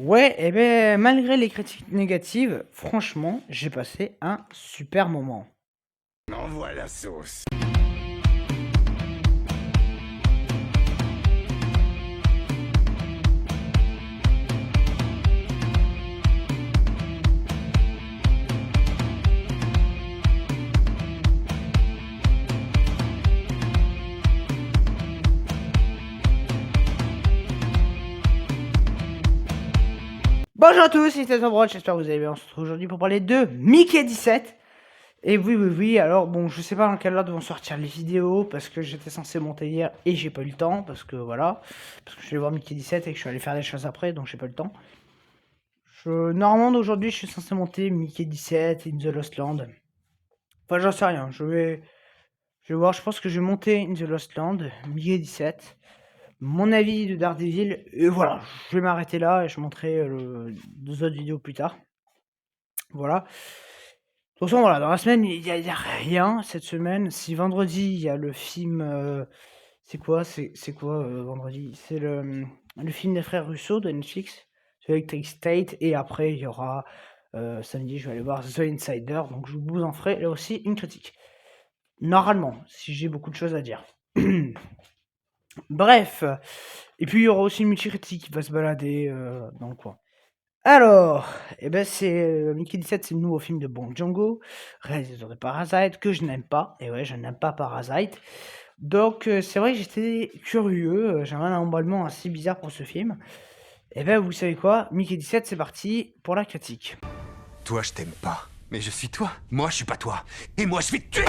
Ouais, et ben malgré les critiques négatives, franchement, j'ai passé un super moment. Envoie la sauce. Bonjour à tous, c'est Broad, j'espère que vous allez bien. On se retrouve aujourd'hui pour parler de Mickey 17. Et oui, alors bon, je sais pas dans quelle ordre vont sortir les vidéos, parce que j'étais censé monter hier et j'ai pas eu le temps, parce que voilà, parce que je suis allé voir Mickey 17 et que je suis allé faire des choses après, donc j'ai pas eu le temps. Normalement aujourd'hui je suis censé monter Mickey 17, In the Lost Land. Enfin j'en sais rien, je vais voir, je pense que je vais monter In the Lost Land, Mickey 17. Mon avis de Daredevil, et voilà, je vais m'arrêter là et je montrerai deux autres vidéos plus tard. Voilà. De toute façon, voilà, dans la semaine, il y a rien cette semaine. Si vendredi, il y a le film. C'est quoi vendredi? C'est le film des frères Russo de Netflix, The Electric State. Et après, il y aura samedi, je vais aller voir The Insider. Donc, je vous en ferai là aussi une critique. Normalement, si j'ai beaucoup de choses à dire. Bref. Et puis, il y aura aussi une multi-critique qui va se balader dans le coin. Alors, c'est Mickey 17, c'est le nouveau film de Bong Joon-ho, réalisateur de Parasite, que je n'aime pas. Et ouais, je n'aime pas Parasite. Donc, c'est vrai que j'étais curieux, j'avais un emballement assez bizarre pour ce film. Et ben, vous savez quoi, Mickey 17, c'est parti pour la critique. Toi, je t'aime pas. Mais je suis toi. Moi, je suis pas toi. Et moi, je vais te tuer.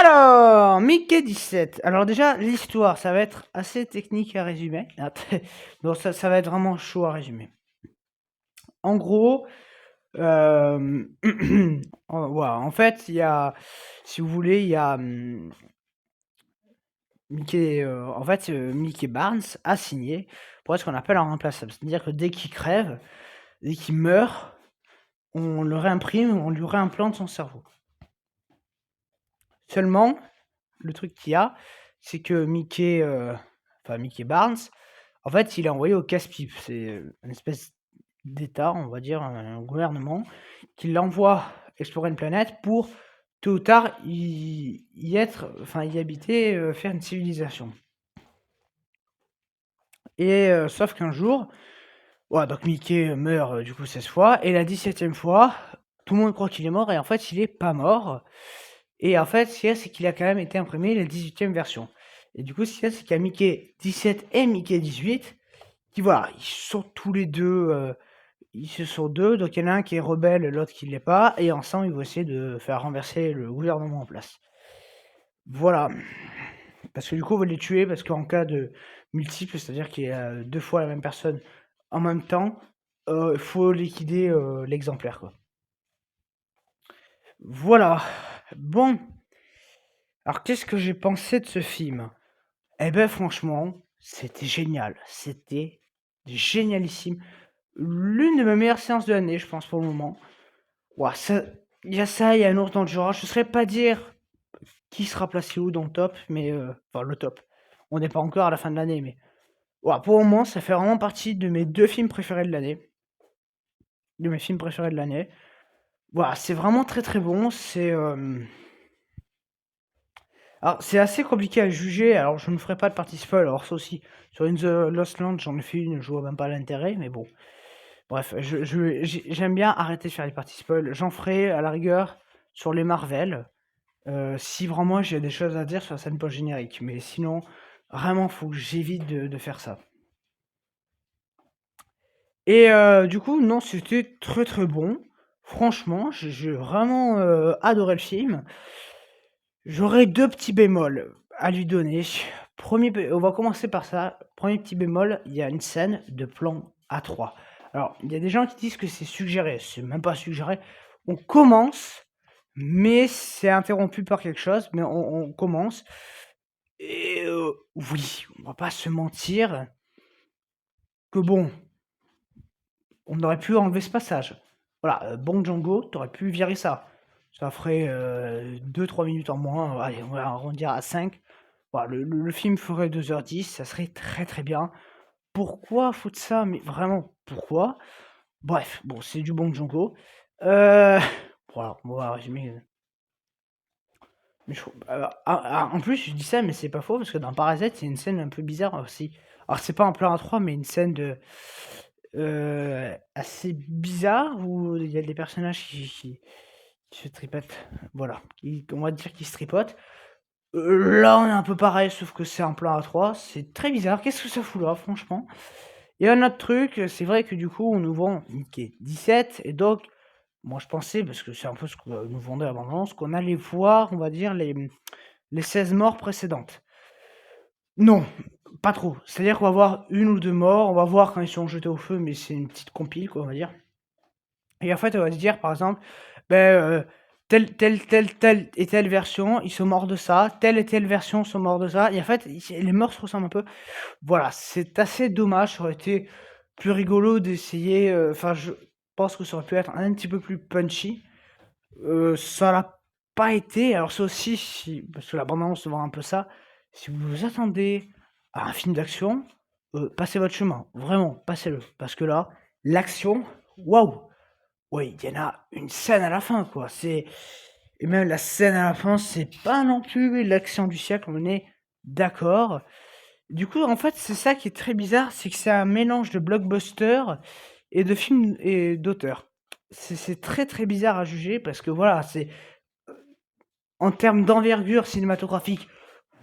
Alors, Mickey 17. Alors déjà, l'histoire, ça va être assez technique à résumer. Donc ça va être vraiment chaud à résumer. En gros, voilà, en fait, il y a, si vous voulez, il y a Mickey, en fait, Mickey Barnes a signé pour être ce qu'on appelle un remplaçable. C'est-à-dire que dès qu'il crève, dès qu'il meurt, on le réimprime, on lui réimplante son cerveau. Seulement, le truc qu'il y a, c'est que Mickey Barnes, en fait, il est envoyé au casse-pipe. C'est une espèce d'État, on va dire, un gouvernement, qui l'envoie explorer une planète pour, tôt ou tard, y habiter, faire une civilisation. Et sauf qu'un jour, voilà, donc Mickey meurt du coup 16 fois, et la 17e fois, tout le monde croit qu'il est mort, et en fait, il est pas mort. Et en fait, ce qu'il y a, c'est qu'il a quand même été imprimé la 18e version. Et du coup, ce qu'il y a, c'est qu'il y a Mickey 17 et Mickey 18, qui voilà, ils sont tous les deux, ils se sont deux, donc il y en a un qui est rebelle, l'autre qui l'est pas, et ensemble, ils vont essayer de faire renverser le gouvernement en place. Voilà. Parce que du coup, on va les tuer, parce qu'en cas de multiple, c'est-à-dire qu'il y a deux fois la même personne en même temps, il faut liquider l'exemplaire, quoi. Voilà. Bon. Alors, qu'est-ce que j'ai pensé de ce film? Eh ben, franchement, c'était génial. C'était génialissime. L'une de mes meilleures séances de l'année, je pense, pour le moment. Ouah, il y a ça, il y a un autre dans le genre. Je ne saurais pas dire qui sera placé où dans le top, mais enfin, le top. On n'est pas encore à la fin de l'année, mais ouah, pour le moment, ça fait vraiment partie de mes deux films préférés de l'année. De mes films préférés de l'année. Voilà, c'est vraiment très très bon. Alors, c'est assez compliqué à juger. Alors, je ne ferai pas de partie spoil. Alors, ça aussi, sur In the Lost Land, j'en ai fait une, je vois même pas l'intérêt, mais bon. Bref, j'aime bien arrêter de faire les parties spoil. J'en ferai à la rigueur sur les Marvel. Si vraiment j'ai des choses à dire sur la scène post-générique. Mais sinon, vraiment, faut que j'évite de faire ça. Et du coup, non, c'était très très bon. Franchement, j'ai vraiment adoré le film. J'aurais deux petits bémols à lui donner. On va commencer par ça. Premier petit bémol, il y a une scène de plan A3. Alors, il y a des gens qui disent que c'est suggéré. C'est même pas suggéré. On commence, mais c'est interrompu par quelque chose. Mais on commence. Et oui, on va pas se mentir que bon, on aurait pu enlever ce passage. Voilà, Bong Joon-ho, t'aurais pu virer ça. Ça ferait 2-3 minutes en moins. Allez, on va arrondir à 5. Voilà, le film ferait 2h10, ça serait très très bien. pourquoi foutre ça? Mais vraiment, pourquoi? Bref, bon, c'est du Bong Joon-ho. Heu, voilà, on va résumer, mais en plus, je dis ça, mais c'est pas faux parce que dans Parasite, il y a une scène un peu bizarre aussi. Alors c'est pas en plan A3, mais une scène assez bizarre où il y a des personnages qui se tripotent. Voilà, on va dire qu'ils se tripotent. Là, on est un peu pareil, sauf que c'est en plan A3, c'est très bizarre. Qu'est-ce que ça fout là, franchement? Et un autre truc, c'est vrai que du coup, on nous vend Mickey 17 et donc moi je pensais, parce que c'est un peu ce que nous vendait la bande-annonce, qu'on allait voir, on va dire, les 16 morts précédentes. Non, pas trop. C'est-à-dire qu'on va voir une ou deux morts, on va voir quand ils sont jetés au feu, mais c'est une petite compile, quoi, on va dire. Et en fait, on va se dire, par exemple, ben, telle et telle version, ils sont morts de ça, telle et telle version sont morts de ça. Et en fait, les morts se ressemblent un peu. Voilà, c'est assez dommage. Ça aurait été plus rigolo d'essayer. Enfin, je pense que ça aurait pu être un petit peu plus punchy. Ça l'a pas été. Alors, ça aussi, parce que la bande-annonce vend un peu ça. Si vous vous attendez à un film d'action, passez votre chemin. Vraiment, passez-le. Parce que là, l'action, waouh! Oui, il y en a une scène à la fin, quoi. Et même la scène à la fin, c'est pas non plus l'action du siècle, on est d'accord. Du coup, en fait, c'est ça qui est très bizarre, c'est que c'est un mélange de blockbuster et de films et d'auteurs. C'est très très bizarre à juger parce que voilà, c'est en termes d'envergure cinématographique,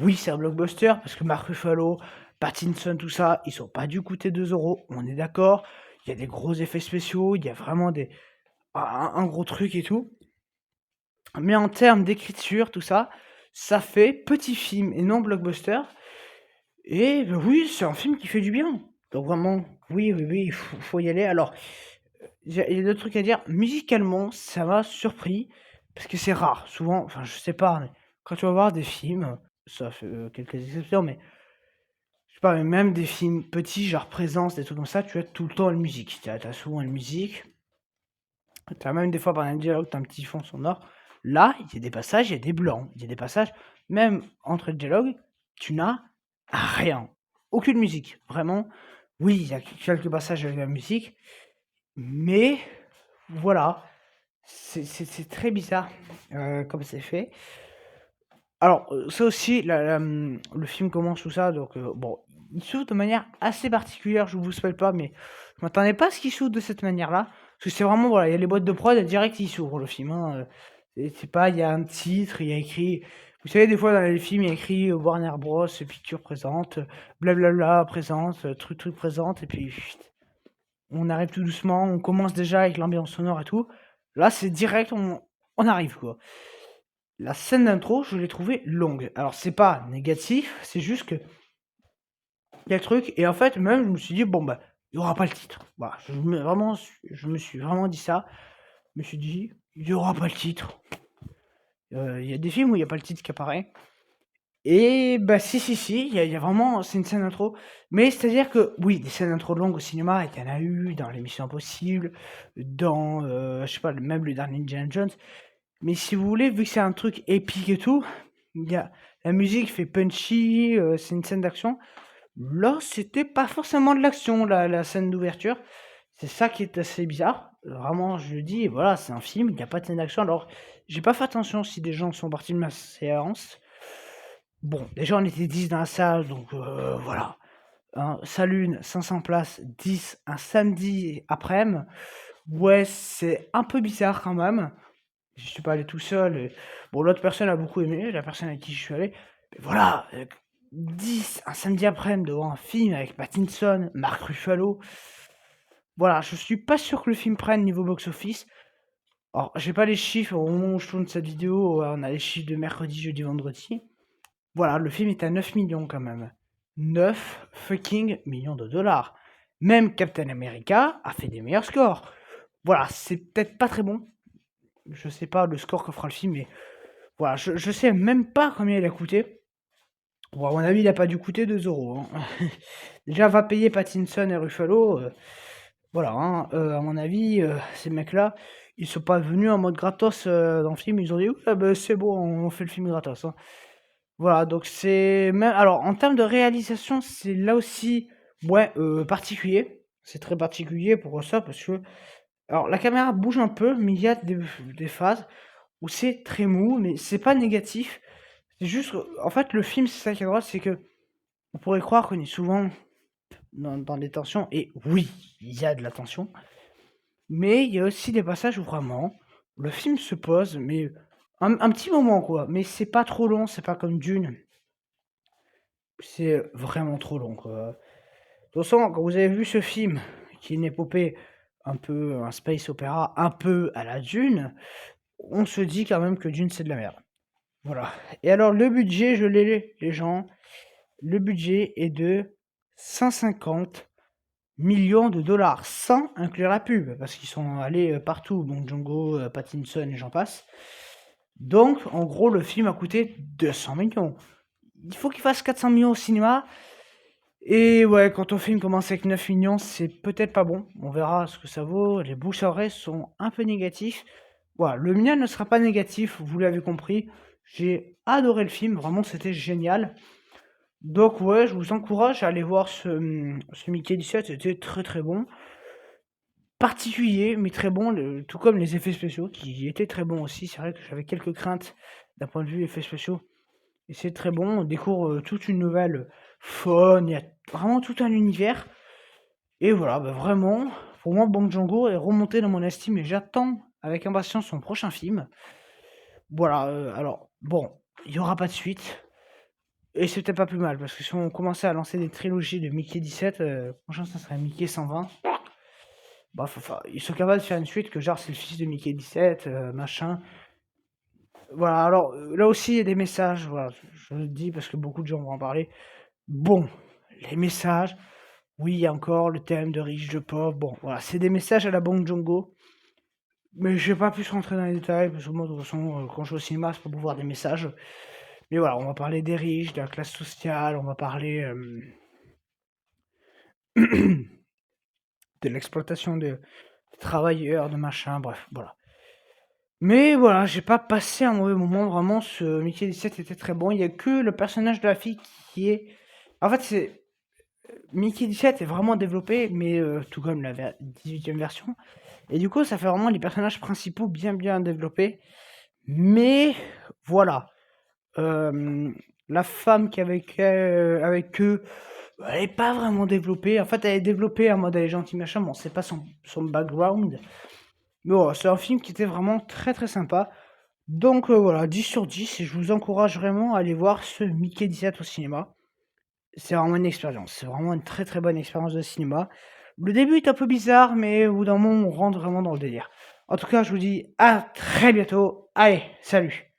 oui, c'est un blockbuster parce que Mark Ruffalo, Pattinson, tout ça, ils sont pas dû coûter 2 €, on est d'accord. Il y a des gros effets spéciaux, il y a vraiment un gros truc et tout. Mais en termes d'écriture, tout ça, ça fait petit film et non blockbuster. Et oui, c'est un film qui fait du bien. Donc vraiment, oui, oui, oui, faut y aller. Alors, il y a d'autres trucs à dire. Musicalement, ça m'a surpris parce que c'est rare. Souvent, enfin, je sais pas, mais quand tu vas voir des films, ça fait quelques exceptions, mais je sais pas, mais même des films petits, genre Présence, des trucs comme ça, tu as tout le temps une musique. T'as souvent une musique. T'as même des fois pendant un dialogue, t'as un petit fond sonore. Là, il y a des passages, il y a des blancs. Il y a des passages, même entre les dialogues, tu n'as rien. Aucune musique. Vraiment. Oui, il y a quelques passages avec la musique. Mais voilà. C'est très bizarre comme c'est fait. Alors, ça aussi, le film commence tout ça. Donc, bon, il s'ouvre de manière assez particulière. Je vous spoil pas, mais je m'attendais pas à ce qu'il s'ouvre de cette manière-là. Parce que c'est vraiment, voilà, il y a les boîtes de prod, et direct, il s'ouvre le film. Hein. C'est pas, il y a un titre, il y a écrit. Vous savez, des fois dans les films, il y a écrit Warner Bros. Picture présente, blablabla présente, truc présente, et puis chut, on arrive tout doucement, on commence déjà avec l'ambiance sonore et tout. Là, c'est direct, on arrive quoi. La scène d'intro, je l'ai trouvée longue. Alors, c'est pas négatif, c'est juste que il y a le truc, et en fait, même, je me suis dit, bon, bah, il y aura pas le titre. Voilà, je me suis vraiment dit ça. Je me suis dit, il y aura pas le titre. Il y a des films où il y a pas le titre qui apparaît. Et bah, si, il y a vraiment, c'est une scène d'intro. Mais c'est-à-dire que, oui, des scènes d'intro longues au cinéma, il y en a eu dans Les Missions Impossibles, dans, je sais pas, même le dernier Indiana Jones. Mais si vous voulez, vu que c'est un truc épique et tout, il y a, la musique fait punchy, c'est une scène d'action. Là, c'était pas forcément de l'action, la scène d'ouverture. C'est ça qui est assez bizarre. Vraiment, je le dis, voilà, c'est un film, il n'y a pas de scène d'action. Alors, j'ai pas fait attention si des gens sont partis de ma séance. Bon, déjà, on était 10 dans la salle, donc voilà. Salle 1, 500 places, 10, un samedi après-midi. Ouais, c'est un peu bizarre quand même. Je suis pas allé tout seul. Bon, l'autre personne a beaucoup aimé, la personne à qui je suis allé. Mais voilà, 10, un samedi après-midi devant un film avec Pattinson, Mark Ruffalo. Voilà, je suis pas sûr que le film prenne niveau box-office. Alors, j'ai pas les chiffres au moment où je tourne cette vidéo. On a les chiffres de mercredi, jeudi, vendredi. Voilà, le film est à 9 millions quand même. 9 fucking millions de dollars. Même Captain America a fait des meilleurs scores. Voilà, c'est peut-être pas très bon. Je sais pas le score que fera le film, mais voilà, je sais même pas combien il a coûté. Bon, à mon avis, il a pas dû coûter 2 €. Hein. Déjà, va payer Pattinson et Ruffalo. Voilà, hein, à mon avis, ces mecs-là, ils sont pas venus en mode gratos dans le film. Ils ont dit, ouais, bah, c'est bon, on fait le film gratos. Hein. Voilà, donc c'est même. Alors, en termes de réalisation, c'est là aussi Ouais, particulier. C'est très particulier pour ça parce que alors la caméra bouge un peu, mais il y a des phases où c'est très mou, mais c'est pas négatif. C'est juste en fait, le film, c'est ça qui est drôle, c'est que on pourrait croire qu'on est souvent dans des tensions et oui, il y a de la tension, mais il y a aussi des passages où vraiment le film se pose, mais un petit moment, quoi, mais c'est pas trop long, c'est pas comme Dune. C'est vraiment trop long, quoi. De toute façon, quand vous avez vu ce film, qui est une épopée un peu un space opéra, un peu à la Dune, on se dit quand même que Dune, c'est de la merde. Voilà. Et alors, le budget, je l'ai, les gens. Le budget est de 150 millions de dollars, sans inclure la pub, parce qu'ils sont allés partout, donc Django, Pattinson et j'en passe. Donc, en gros, le film a coûté 200 millions. Il faut qu'il fasse 400 millions au cinéma. Et ouais, quand ton film commence avec 9 millions, c'est peut-être pas bon. On verra ce que ça vaut. Les bouches à oreille sont un peu négatifs. Voilà, le mien ne sera pas négatif, vous l'avez compris. J'ai adoré le film, vraiment c'était génial. Donc ouais, je vous encourage à aller voir ce Mickey 17, c'était très très bon. Particulier, mais très bon, tout comme les effets spéciaux, qui étaient très bons aussi. C'est vrai que j'avais quelques craintes d'un point de vue effets spéciaux. Et c'est très bon, on découvre toute une nouvelle faune, il y a vraiment tout un univers. Et voilà, bah vraiment, pour moi, Bong Joon-ho est remonté dans mon estime et j'attends avec impatience son prochain film. Voilà, alors, bon, il y aura pas de suite. Et c'est peut-être pas plus mal, parce que si on commençait à lancer des trilogies de Mickey 17, prochain ça serait Mickey 120. Bah, enfin, ils sont capables de faire une suite que genre c'est le fils de Mickey 17, machin. Voilà, alors là aussi il y a des messages, voilà, je le dis parce que beaucoup de gens vont en parler. Bon, les messages, oui, il y a encore le thème de riche, de pauvre, bon, voilà, c'est des messages à la Bong Joon-ho. Mais je vais pas plus rentrer dans les détails, parce que moi, de toute façon, quand je vais au cinéma, c'est pas pour voir des messages. Mais voilà, on va parler des riches, de la classe sociale, on va parler de l'exploitation des travailleurs, de machin, bref, voilà. Mais voilà, j'ai pas passé un mauvais moment, vraiment, ce Mickey 17 était très bon. Il y a que le personnage de la fille qui est... En fait, c'est... Mickey 17 est vraiment développé, mais tout comme la 18e version. Et du coup, ça fait vraiment les personnages principaux bien développés. Mais voilà. La femme qui est avec eux, elle est pas vraiment développée. En fait, elle est développée en mode elle est gentille, machin. Bon, c'est pas son background. Mais voilà, c'est un film qui était vraiment très sympa. Donc voilà, 10 sur 10. Et je vous encourage vraiment à aller voir ce Mickey 17 au cinéma. C'est vraiment une expérience. C'est vraiment une très bonne expérience de cinéma. Le début est un peu bizarre, mais au bout d'un moment, on rentre vraiment dans le délire. En tout cas, je vous dis à très bientôt. Allez, salut!